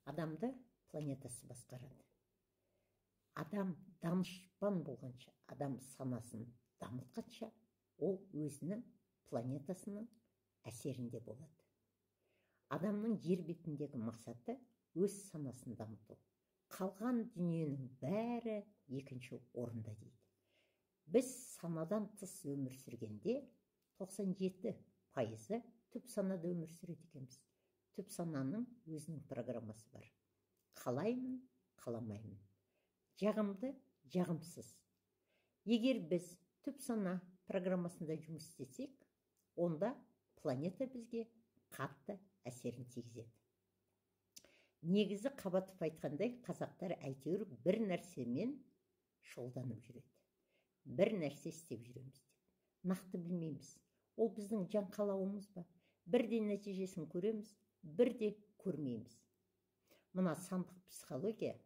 Адамды планетасы басқарады. Адам данышпан болғанша, адам санасын дамытқанша, ол өзінің планетасының әсерінде болады. Адамның жер бетіндегі мақсаты өз санасын дамыту. Қалған дүниенің бәрі екінші орында дейді. Біз санадан тыс өмір сүргенде 97% түп санада өмір сүреді екенбіз. Түп сананың өзінің программасы бар. Қалаймын, қаламаймын. Жағымды, жағымсыз. Егер біз түп сана программасында жұмыс істесек, онда планета бізге қатты әсерін тигізеді. Негізі Қабатов айтқандай, қазақтар әйтеуір бір нәрсемен шұғылданып жүреді. Бір нәрсе істеп жүреміз деп. Нақты білмейміз. Ол біздің жан қалауымыз ба? Бірде нәтижесін көреміз, бірде көрмейміз. Мына сандық психология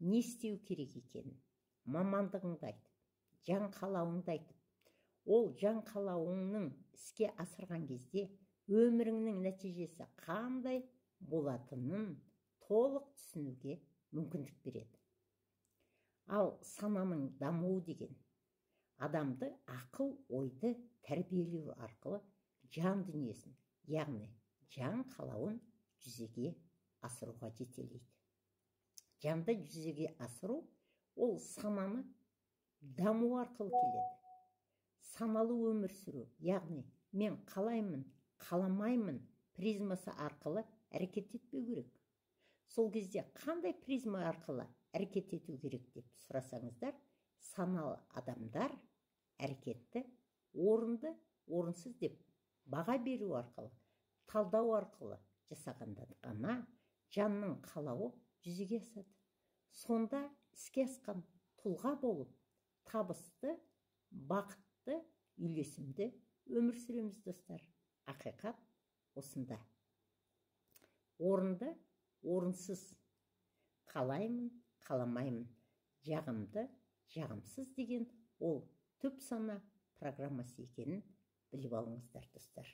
не істеу керек екенін, мамандығыңды айтып, жан қалауыңды айтып, ол жан қалауыңның іске асырған кезде өміріңнің нәтижесі қандай болатынын толық түсінуге мүмкіндік береді. Ал сананың дамуы деген адамды ақыл ойды тәрбиелеу арқылы жан дүниесін, яғни жан қалауын жүзеге асыруға жетелейді. Жанды жүзеге асыру ол сананы даму арқылы келеді. Саналы өмір сүру, яғни мен қалаймын, қаламаймын призмасы арқылы әрекет етпеу керек. Сол кезде қандай призма арқылы әрекет ету керек деп сұрасаңыздар, саналы адамдар әрекетті орынды, орынсыз деп баға беру арқылы, талдау арқылы жасағанда ғана жанның қалауы жүзеге асады. Сонда іске асқан тұлға болып, табысты, бақытты, үйлесімді өмір сүреміз, достар. Ақиқат осында. Орынды, орынсыз, қалаймын, қаламаймын, жағымды, жағымсыз деген ол түп сана программасы екенін біліп алыңыздар, достар.